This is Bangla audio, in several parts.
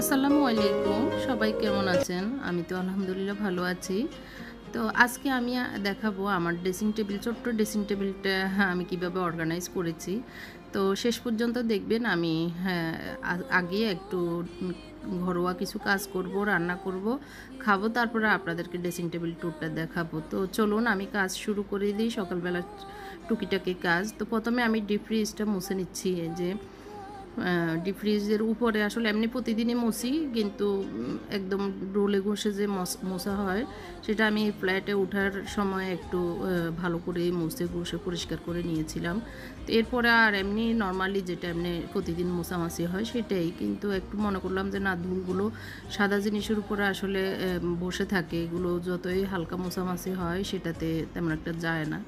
আসসালামু আলাইকুম, সবাই কেমন আছেন? আমি তো আলহামদুলিল্লাহ ভালো আছি। তো আজকে আমি দেখাবো আমার ড্রেসিং টেবিল, ছোট্ট ড্রেসিং টেবিলটা আমি কিভাবে অর্গানাইজ করেছি। তো শেষ পর্যন্ত দেখবেন আমি হ্যাঁ, আগে একটু ঘরোয়া কিছু কাজ করব, রান্না করব, খাবো, তারপরে আপনাদেরকে ড্রেসিং টেবিল ট্যুরটা দেখাবো। তো চলুন আমি কাজ শুরু করে দিই, সকালবেলা টুকিটাকি কাজ। তো প্রথমে আমি ডিপ ফ্রিজটা মুছে নিচ্ছি। এই যে ডিপ ফ্রিজের উপরে আসলে এমনি প্রতিদিনই মুছি, কিন্তু একদম রোলে ঘষে যে মোছা হয় সেটা আমি ফ্ল্যাটে ওঠার সময় একটু ভালো করে মুছে ঘষে পরিষ্কার করে নিয়েছিলাম। তো এরপরে আর এমনি নর্মালি যেটা এমনি প্রতিদিন মোছামাছি হয় সেটাই, কিন্তু একটু মনে করলাম যে না, ধুলগুলো সাদা জিনিসের উপরে আসলে বসে থাকে, এগুলো যতই হালকা মোছামাছি হয় সেটাতে তেমন একটা যায় না।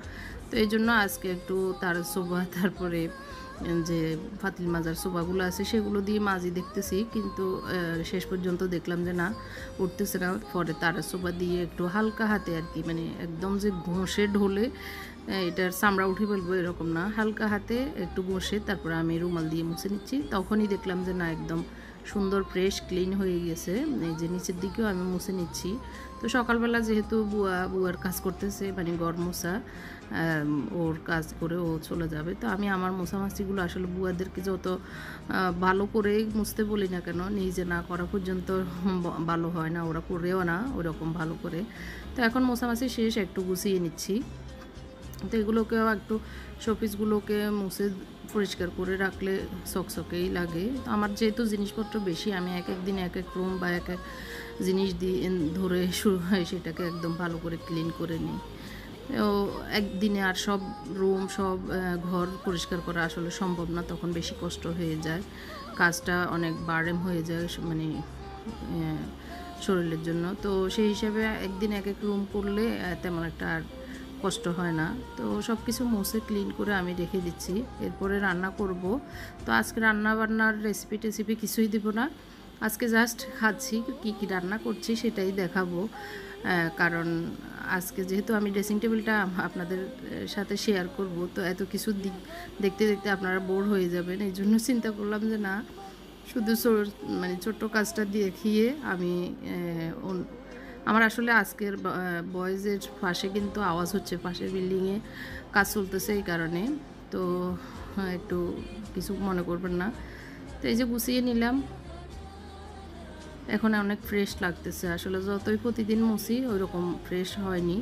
তো এই জন্য আজকে একটু তার সোফা, তারপরে যে ফাতিল মাজার সোফাগুলো আছে সেগুলো দিয়ে মাজি দেখতেছি, কিন্তু শেষ পর্যন্ত দেখলাম যে না, উঠতেছে না। পরে তারা সোফা দিয়ে একটু হালকা হাতে আর কি, মানে একদম যে ঘষে ঢলে এটার চামড়া উঠে ফেলবো এরকম না, হালকা হাতে একটু ঘষে তারপরে আমি রুমাল দিয়ে মুছে নিচ্ছি। তখনই দেখলাম যে না, একদম সুন্দর ফ্রেশ ক্লিন হয়ে গেছে। এই যে নিচের দিকেও আমি মুছে নিচ্ছি। তো সকালবেলা যেহেতু বুয়ার কাজ করতেছে, মানে গড় মোছা, ওর কাজ করে ও চলে যাবে, তো আমি আমার মোছামাছিগুলো আসলে বুয়াদেরকে যত ভালো করে মুছতে বলি না কেন, নিজে না করা পর্যন্ত ভালো হয় না, ওরা করেও না ওরকম ভালো করে। তো এখন মোছামাছি শেষ, একটু গুছিয়ে নিচ্ছি। তো এগুলোকেও একটু শোপিসগুলোকে মুছে পরিষ্কার করে রাখলে চকচকেই লাগে। তো আমার যেহেতু জিনিসপত্র বেশি, আমি এক এক দিন এক এক রুম বা এক এক জিনিস দিয়ে ধরে শুরু হয় সেটাকে একদম ভালো করে ক্লিন করে নিই। ও একদিনে আর সব রুম, সব ঘর পরিষ্কার করা আসলে সম্ভব না, তখন বেশি কষ্ট হয়ে যায়, কাজটা অনেক বার্ডেন হয়ে যায়, মানে শরীরের জন্য। তো সেই হিসাবে একদিন এক এক রুম করলে তেমন একটা আর কষ্ট হয় না। তো সব কিছু মুছে ক্লিন করে আমি রেখে দিচ্ছি, এরপরে রান্না করব। তো আজকে রান্না বান্নার রেসিপি টেসিপি কিছুই দিব না, আজকে জাস্ট খাচ্ছি, কি কি রান্না করছি সেটাই দেখাবো। কারণ আজকে যেহেতু আমি ড্রেসিং টেবিলটা আপনাদের সাথে শেয়ার করব, তো এত কিছু দেখতে দেখতে আপনারা বোর হয়ে যাবেন, এই জন্য চিন্তা করলাম যে না, শুধু মানে ছোট্ট কাজটা দেখিয়ে আমি আমার আসলে আজকের বয়েজের পাশে কিন্তু আওয়াজ হচ্ছে, পাশের বিল্ডিংয়ে কাজ চলতেছে, এই কারণে। তো একটু কিছু মনে করবেন না। তো এই যে গুছিয়ে নিলাম, এখন অনেক ফ্রেশ লাগতেছে। আসলে যতই প্রতিদিন মুছি ওই রকম ফ্রেশ হয়নি।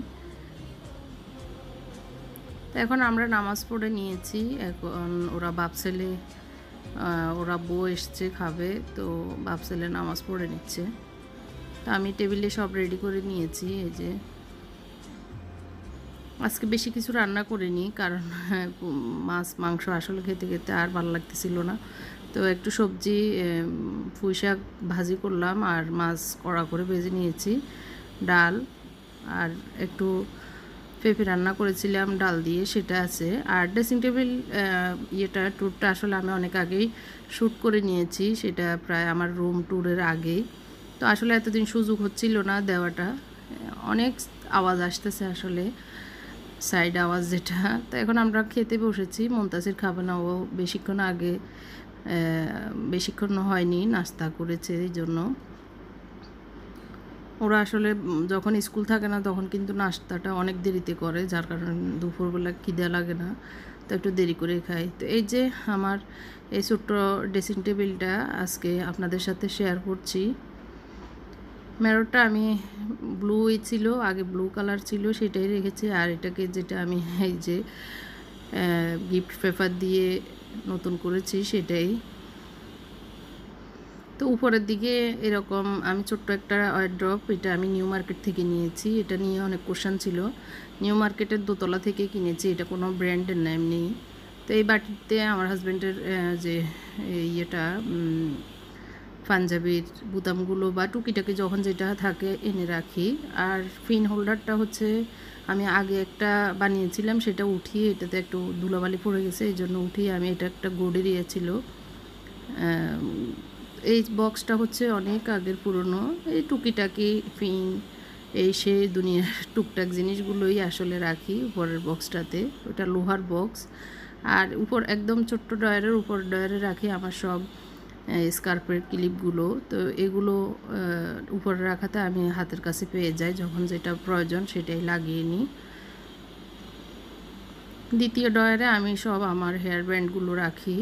তো এখন আমরা নামাজ পড়ে নিয়েছি, এখন ওরা বাপ ছেলে, ওরা বউ এসছে খাবে, তো বাপ ছেলে নামাজ পড়ে নিচ্ছে। তো আমি টেবিলে সব রেডি করে নিয়েছি। এই যে আজকে বেশি কিছু রান্না করিনি, কারণ মাছ মাংস আসলে খেতে খেতে আর ভালো লাগতেছিল না। তো একটু সবজি, পুঁই শাক ভাজি করলাম, আর মাছ কড়া করে ভেজে নিয়েছি, ডাল, আর একটু পেঁপে রান্না করেছিলাম ডাল দিয়ে, সেটা আছে। আর ড্রেসিং টেবিল ট্যুরটা আসলে আমি অনেক আগেই শ্যুট করে নিয়েছি, সেটা প্রায় আমার রুম ট্যুরের আগেই। তো আসলে এতদিন সুযোগ হচ্ছিল না দেওয়াটা, অনেক আওয়াজ আসতেছে আসলে, সাইড আওয়াজ যেটা। তো এখন আমরা খেতে বসেছি, মুনতাসির খাবে না, ও বেশিক্ষণ হয়নি নাস্তা করেছে, এই জন্য। ওরা আসলে যখন স্কুল থাকে না তখন কিন্তু নাস্তাটা অনেক দেরিতে করে, যার কারণে দুপুরবেলা খিদে লাগে না, তো একটু দেরি করে খাই। তো এই যে আমার এই ছোট্ট ড্রেসিং টেবিলটা আজকে আপনাদের সাথে শেয়ার করছি। মেরোটা আমি ব্লুই ছিল, আগে ব্লু কালার ছিল সেটাই রেখেছি, আর এটাকে যেটা আমি এই যে গিফট পেপার দিয়ে নতুন করেছি সেটাই। তো উপরের দিকে এরকম আমি ছোট্ট একটা ওয়ারড্রপ, এটা আমি নিউ মার্কেট থেকে নিয়েছি, এটা নিয়ে অনেক কোশ্চেন ছিল। নিউ মার্কেটের দোতলা থেকে কিনেছি, এটা কোনো ব্র্যান্ডের না, এমনি। তো এই বাটিতে আমার হাজব্যান্ডের যে ইয়েটা পাঞ্জাবির বুতামগুলো বা টুকিটাকি যখন যেটা থাকে এনে রাখি। আর পিন হোল্ডারটা হচ্ছে আমি আগে একটা বানিয়েছিলাম, সেটা উঠিয়ে, এটাতে একটু ধুলাবালি পড়ে গেছে, এই জন্য উঠিয়ে আমি, এটা একটা গোডের ইয়ে ছিল। এই বক্সটা হচ্ছে অনেক আগের পুরনো, এই টুকিটাকি পিন, এই সেই দুনিয়ার টুকটাক জিনিসগুলোই আসলে রাখি উপরের বক্সটাতে, ওটা লোহার বক্স। আর উপর একদম ছোট্ট ডয়ারের উপর ডয়ারে রাখি আমার সব স্কার্ফের ক্লিপগুলো। তো এগুলো উপরে রাখাতে আমি হাতের কাছে পেয়ে যাই, যখন যেটা প্রয়োজন সেটাই লাগিয়ে নিই। দ্বিতীয় ডয়ারে আমি সব আমার হেয়ার ব্যান্ডগুলো রাখি,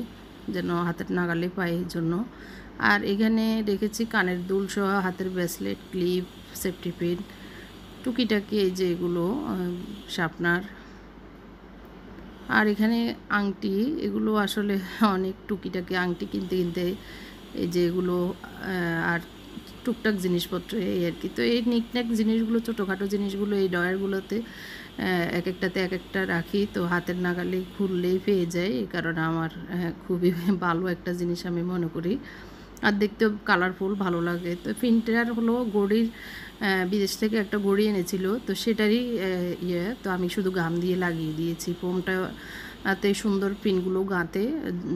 যেন হাতের নাগালে পাই এই জন্য। আর এখানে রেখেছি কানের দুল সহ হাতের ব্রেসলেট, ক্লিপ, সেফটি পিন, টুকিটাকি এই যে এগুলো, শার্পনার। আর এখানে আংটি, এগুলো আসলে অনেক টুকিটাকি আংটি কিনতে কিনতে এই যে এগুলো, আর টুকটাক জিনিসপত্র এই আর কি। তো এই নিকন্যাক জিনিসগুলো, ছোটোখাটো জিনিসগুলো এই ডয়ারগুলোতে এক একটাতে এক একটা রাখি, তো হাতের নাগালে খুললেই পেয়ে যায়। এই কারণে আমার খুবই ভালো একটা জিনিস আমি মনে করি, আর দেখতেও কালারফুল ভালো লাগে। তো পিনটার হলো ঘড়ির, বিদেশ থেকে একটা ঘড়ি এনেছিল, তো সেটারই তো আমি শুধু গাম দিয়ে লাগিয়ে দিয়েছি ফোমটাতে, সুন্দর পিনগুলো গাঁতে,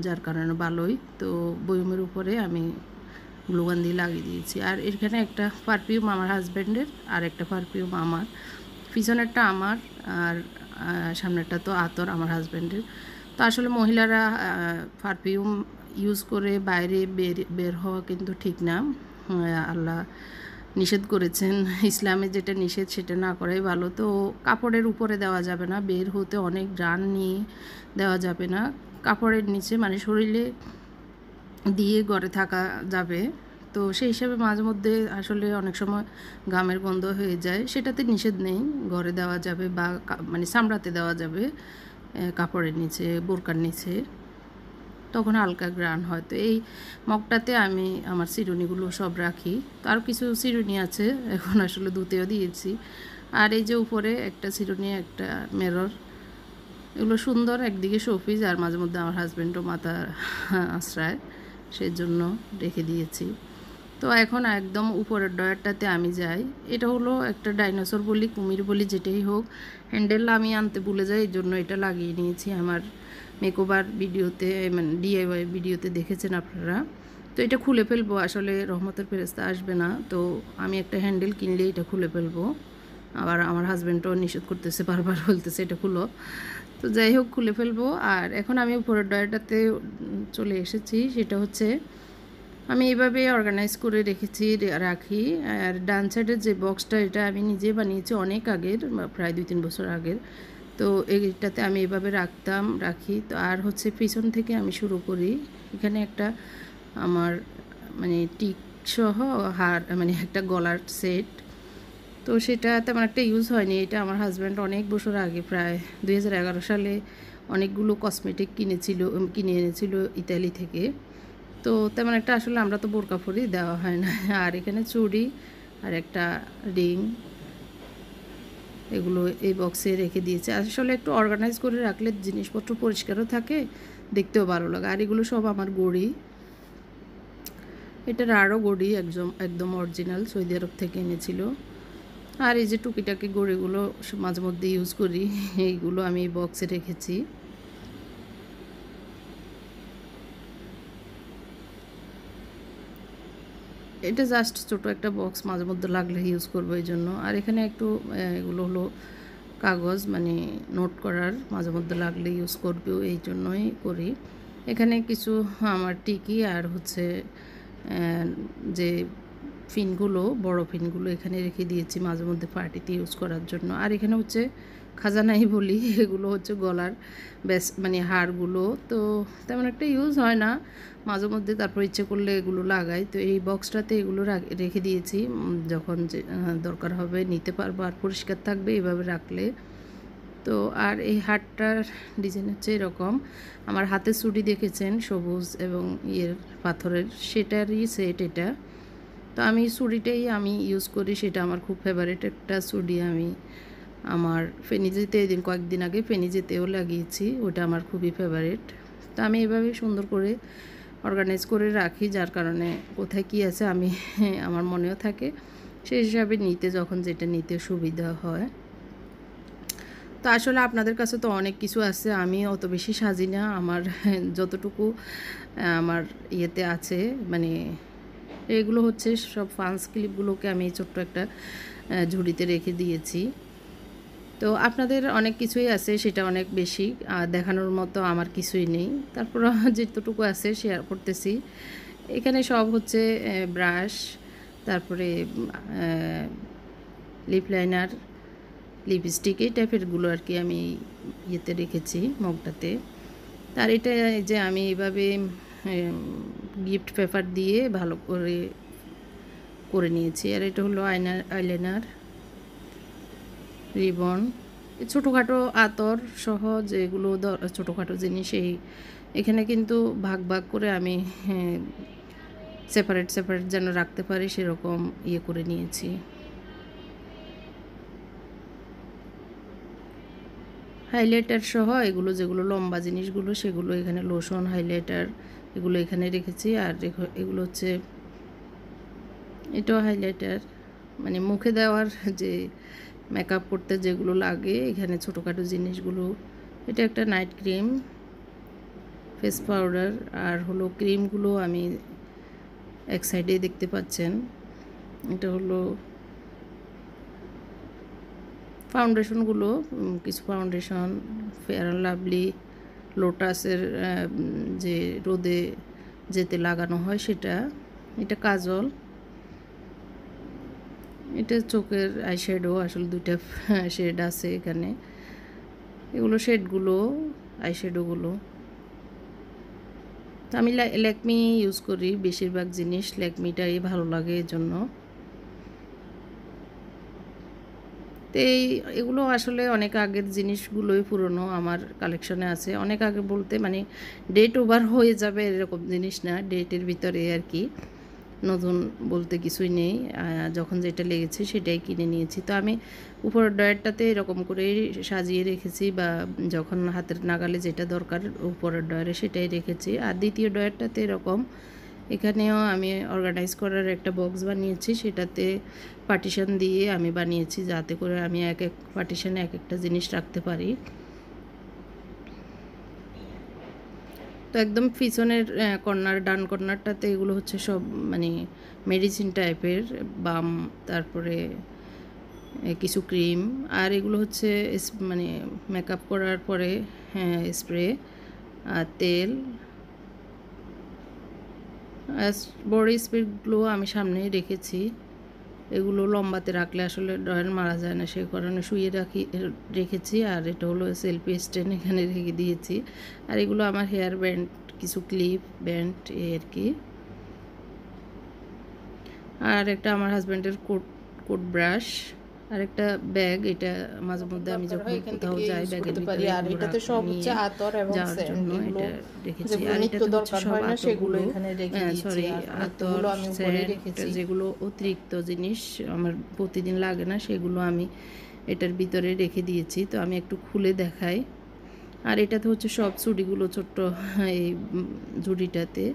যার কারণে ভালোই। তো বয়মের উপরে আমি গ্লুগান দিয়ে লাগিয়ে দিয়েছি। আর এখানে একটা পারফিউম আমার হাজব্যান্ডের, আর একটা পারফিউম আমার, পিছনেরটা আমার, আর সামনেরটা তো আতর আমার হাজব্যান্ডের। তো আসলে মহিলারা পারফিউম ইউজ করে বাইরে বের হওয়া কিন্তু ঠিক না, আল্লাহ নিষেধ করেছেন। ইসলামে যেটা নিষেধ সেটা না করাই ভালো। তো কাপড়ের উপরে দেওয়া যাবে না, বের হতে অনেক ঘ্রাণ নিয়ে দেওয়া যাবে না, কাপড়ের নিচে মানে শরীরে দিয়ে ঘরে থাকা যাবে। তো সেই হিসাবে মাঝে মধ্যে আসলে অনেক সময় গামের গন্ধ হয়ে যায়, সেটাতে নিষেধ নেই, ঘরে দেওয়া যাবে বা মানে চামড়াতে দেওয়া যাবে, কাপড়ের নিচে, বোরকার নিচে, তখন হালকা ঘ্রাণ হয়। তো এই মগটাতে আমি আমার চিরুনিগুলো সব রাখি। তো আর কিছু চিরুনি আছে, এখন আসলে ধুতেও দিয়েছি। আর এই যে উপরে একটা চিরুনি, একটা মিরর, এগুলো সুন্দর, একদিকে শোপিস, আর মাঝে মধ্যে আমার হাজব্যান্ডও মাথা আশ্রয়, সেজন্য রেখে দিয়েছি। তো এখন একদম উপরের ডয়ারটাতে আমি যাই। এটা হলো একটা ডাইনোসর বলি, কুমির বলি, যেটাই হোক, হ্যান্ডেল আমি আনতে ভুলে যাই, এই জন্য এটা লাগিয়ে নিয়েছি। আমার মেকওভার ভিডিওতে, মানে ডিআইওয়াই ভিডিওতে দেখেছেন আপনারা। তো এটা খুলে ফেলবো, আসলে রহমতের ফেরেশতা আসবে না, তো আমি একটা হ্যান্ডেল কিনলে এটা খুলে ফেলবো। আবার আমার হাজব্যান্ডও নিষেধ করতেছে, বারবার বলতেছে এটা খুলো। তো যাই হোক, খুলে ফেলবো। আর এখন আমি উপরের ডয়ারটাতে চলে এসেছি, সেটা হচ্ছে আমি এইভাবে অর্গানাইজ করে রাখি। আর ডান সাইডের যে বক্সটা, এটা আমি নিজে বানিয়েছি অনেক আগের, প্রায় 2-3 বছর আগের। তো এইটাতে আমি এভাবে রাখি। তো আর হচ্ছে পিছন থেকে আমি শুরু করি। এখানে একটা আমার মানে টিক সহ হার, মানে একটা গলার সেট, তো সেটা তেমন একটা ইউজ হয়নি। এটা আমার হাজব্যান্ড অনেক বছর আগে, প্রায় 2011 সালে অনেকগুলো কসমেটিক কিনে এনেছিল ইতালি থেকে। তো তেমন একটা আসলে আমরা তো বোরকা পরি, দেওয়া হয় না। আর এখানে চুড়ি আর একটা রিং, এগুলো এই বক্সে রেখে দিয়েছে। আসলে একটু অর্গানাইজ করে রাখলে জিনিসপত্র পরিষ্কারও থাকে, দেখতেও ভালো লাগে। আর এগুলো সব আমার গড়ি, এটার আরও গড়ি একদম অরিজিনাল, সৌদি আরব থেকে এনেছিল। আর এই যে টুকিটাকি গড়িগুলো মাঝে মধ্যে ইউজ করি, এইগুলো আমি এই বক্সে রেখেছি। এটা জাস্ট ছোটো একটা বক্স, মাঝে মধ্যে লাগলে ইউজ করবো এই জন্য। আর এখানে একটু এগুলো হলো কাগজ, মানে নোট করার, মাঝে মধ্যে লাগলে ইউজ করবো এই জন্যই করি। এখানে কিছু আমার টিকি আর হচ্ছে যে ফিনগুলো, বড় ফিনগুলো এখানে রেখে দিয়েছি মাঝে মধ্যে পার্টিতে ইউজ করার জন্য। আর এখানে হচ্ছে খাজানাই বলি, এগুলো হচ্ছে গলার মানে হারগুলো, তো তেমন একটা ইউজ হয় না মাঝে মধ্যে, তারপর ইচ্ছে করলে এগুলো লাগাই। তো এই বক্সটাতে এগুলো রেখে দিয়েছি, যখন যে দরকার হবে নিতে পারবো, আর পরিষ্কার থাকবে এভাবে রাখলে। তো আর এই হারটার ডিজাইন হচ্ছে এরকম, আমার হাতে চুড়ি দেখেছেন সবুজ এবং পাথরের, সেটারই সেট এটা। তো আমি চুড়িটাই আমি ইউজ করি, সেটা আমার খুব ফেভারিট একটা চুড়ি। আমি আমার ফেনীতে কয়েকদিন আগে ফেনীতেও লাগিয়েছি, ওটা আমার খুবই ফেভারিট। তো আমি এভাবে সুন্দর করে অর্গানাইজ করে রাখি, যার কারণে কোথায় কী আছে আমি আমার মনেও থাকে, সেই হিসাবে যখন যেটা নিতে সুবিধা হয়। তো আসলে আপনাদের কাছে তো অনেক কিছু আছে, আমি অত বেশি সাজি না, আমার যতটুকু আমার ইয়েতে আছে, মানে এগুলো হচ্ছে সব ফান্স ক্লিপগুলোকে আমি ছোট্ট একটা ঝুড়িতে রেখে দিয়েছি। তো আপনাদের অনেক কিছুই আছে, সেটা অনেক বেশি, দেখানোর মতো আমার কিছুই নেই, তারপর যেটুকু আছে শেয়ার করতেছি। এখানে সব হচ্ছে ব্রাশ, তারপরে লিপ লাইনার, লিপস্টিক, এই টাইপেরগুলো আর কি আমি ইয়েতে রেখেছি মগটাতে। তার এটা যে আমি এইভাবে গিফট পেপার দিয়ে ভালো করে করে নিয়েছি। আর এটা হলো আইলাইনার, রিবন, ছোটোখাটো আতর সহ যেগুলো ছোটোখাটো জিনিস এই এখানে কিন্তু ভাগ ভাগ করে আমি সেপারেট সেপারেট যেন রাখতে পারি সেরকম ইয়ে করে নিয়েছি। হাইলাইটার সহ এগুলো যেগুলো লম্বা জিনিসগুলো সেগুলো এখানে, লোশন, হাইলাইটার এগুলো এখানে রেখেছি। আর এগুলো হচ্ছে, এটাও হাইলাইটার, মানে মুখে দেওয়ার যে মেকআপ করতে যেগুলো লাগে এখানে ছোটোখাটো জিনিসগুলো। এটা একটা নাইট ক্রিম, ফেস পাউডার, আর হলো ক্রিমগুলো আমি এক সাইডে দেখতে পাচ্ছেন। এটা হলো ফাউন্ডেশনগুলো, কিছু ফাউন্ডেশন, ফেয়ার অ্যান্ড লাভলি, লোটাসের যে রোদে যেতে লাগানো হয় সেটা। এটা কাজল, এটা চোখের আইশ্যাডো, আসলে দুইটা শেড আছে এখানে। এগুলো শেডগুলো, আইশ্যাডোগুলো। তো আমি ল্যাকমি ইউজ করি বেশিরভাগ জিনিস, ল্যাকমিটাই ভালো লাগে এর জন্য। তো এগুলো আসলে অনেক আগের জিনিসগুলোই পুরনো আমার কালেকশনে আছে। অনেক আগে বলতে মানে ডেট ওভার হয়ে যাবে এরকম জিনিস না, ডেটের ভিতরে আর কি, নতুন বলতে কিছুই নেই। যখন যেটা লেগেছে সেটাই কিনে নিয়েছি। তো আমি উপরের ডয়ারটাতে এরকম করে সাজিয়ে রেখেছি, বা যখন হাতের নাগালে যেটা দরকার উপরের ডয়ারে সেটাই রেখেছি। আর দ্বিতীয় ডয়ারটাতে এরকম, এখানেও আমি অর্গানাইজ করার একটা বক্স বানিয়েছি, সেটাতে পার্টিশন দিয়ে আমি বানিয়েছি যাতে করে আমি এক এক পার্টিশনে এক একটা জিনিস রাখতে পারি। তো একদম পিছনের কর্নার, ডান কর্নারটাতে এগুলো হচ্ছে সব মানে মেডিসিন টাইপের, বাম, তারপরে কিছু ক্রিম, আর এগুলো হচ্ছে মানে মেকআপ করার পরে স্প্রে আর তেল। বডি স্প্রেগুলো আমি সামনে রেখেছি। এগুলো লম্বাতে রাখলে আসলে ড্রয়ার মারা যায় না, সেই কারণে শুয়ে রেখেছি। আর এটা হলো সেলফি স্ট্যান্ড, এখানে রেখে দিয়েছি। আর এগুলো আমার হেয়ার ব্যান্ড, কিছু ক্লিপ ব্যান্ড আর কি। আর একটা আমার হাজব্যান্ডের কোট ব্রাশ, আর একটা ব্যাগ, এটা মাঝে মধ্যে আমি যখন কোথাও যাই ব্যাগের ভিতরে, আর এটাতে সব হচ্ছে আতর এবং সেন্ট, এটা রেখেছি। আর এটাতে হচ্ছে সব আতরগুলো এখানে রেখে দিয়েছি। সরি, আতর, সেন্ট, যেগুলো অতিরিক্ত জিনিস আমার প্রতিদিন লাগে না সেগুলো আমি এটার ভিতরে রেখে দিয়েছি। তো আমি একটু খুলে দেখাই। আর এটাতে হচ্ছে সব চুড়িগুলো, ছোট্ট এই ঝুড়িটাতে।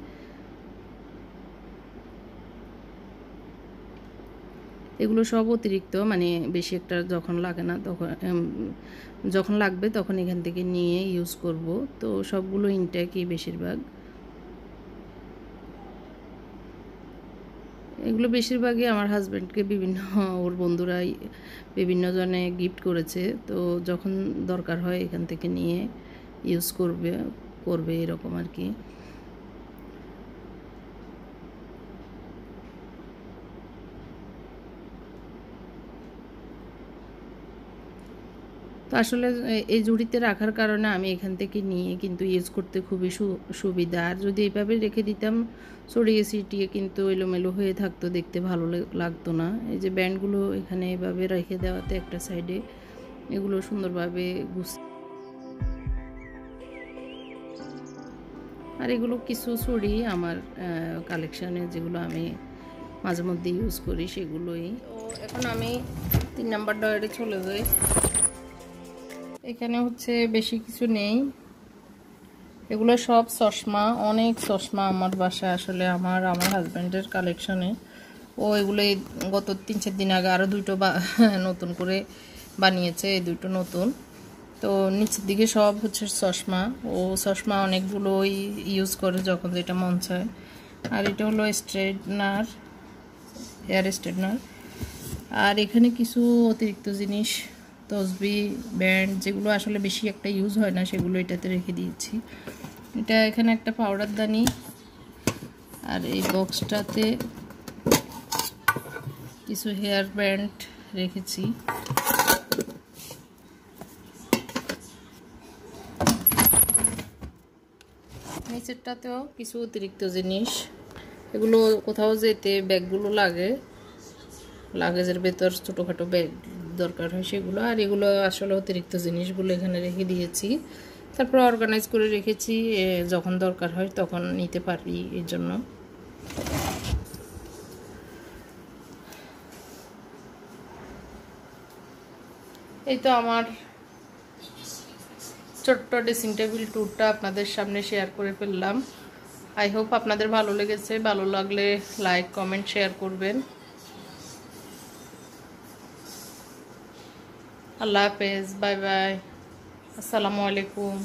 এগুলো সব অতিরিক্ত, মানে বেশি একটা যখন লাগে না তখন, যখন লাগবে তখন এখান থেকে নিয়ে ইউজ করব। তো সবগুলো ইনটেকই বেশিরভাগ। এগুলো বেশিরভাগই আমার হাজব্যান্ডকে বিভিন্ন ওর বন্ধুরাই বিভিন্ন জনে গিফট করেছে। তো যখন দরকার হয় এখান থেকে নিয়ে ইউজ করবে এরকম আর কি। তো আসলে এই ঝুড়িতে রাখার কারণে আমি এখান থেকে নিয়ে কিন্তু ইউজ করতে খুবই সুবিধা। আর যদি এইভাবে রেখে দিতাম ছড়িয়ে ছিটিয়ে কিন্তু এলোমেলো হয়ে থাকতো, দেখতে ভালো লাগতো না। এই যে ব্যান্ডগুলো এখানে এভাবে রেখে দেওয়াতে একটা সাইডে এগুলো সুন্দরভাবে আর এগুলো কিছু ছড়ি আমার কালেকশানে, যেগুলো আমি মাঝে মধ্যে ইউজ করি সেগুলোই। তো এখন আমি 3 নাম্বার ডয়ারে চলে যাই। এখানে হচ্ছে বেশি কিছু নেই, এগুলো সব চশমা, অনেক চশমা আমার বাসায় আসলে আমার হাজব্যান্ডের কালেকশনে। ও এগুলো গত 3-4 দিন আগে আরও দুটো নতুন করে বানিয়েছে, এই দুটো নতুন। তো নিচের দিকে সব হচ্ছে চশমা, ও চশমা অনেকগুলোই ইউজ করে যখন যেটা মন চায়। আর এটা হলো স্ট্রেটনার, হেয়ার স্ট্রেটনার। আর এখানে কিছু অতিরিক্ত জিনিস, তসবি, ব্যান্ড, যেগুলো আসলে বেশি একটা ইউজ হয় না সেগুলো এটাতে রেখে দিয়েছি। এটা এখানে একটা পাউডার দানি, আর এই বক্সটাতে কিছু হেয়ার ব্যান্ড রেখেছি। নিচেরটাতেও কিছু অতিরিক্ত জিনিস, এগুলো কোথাও যেতে ব্যাগগুলো লাগে, লাগেজের ভেতর ছোটোখাটো ব্যাগ দরকার হয় সেগুলো। আর এগুলো আসলে অতিরিক্ত জিনিসগুলো এখানে রেখে দিয়েছি, তারপর অর্গানাইজ করে রেখেছি, যখন দরকার হয় তখন নিতে পারি এর জন্য। এই তো আমার ছোট্ট ড্রেসিং টেবিল ট্যুরটা আপনাদের সামনে শেয়ার করে ফেললাম। আই হোপ আপনাদের ভালো লেগেছে। ভালো লাগলে লাইক, কমেন্ট, শেয়ার করবেন। আল্লাহ হাফেজ, বাই বাই, আসসালামু আলাইকুম।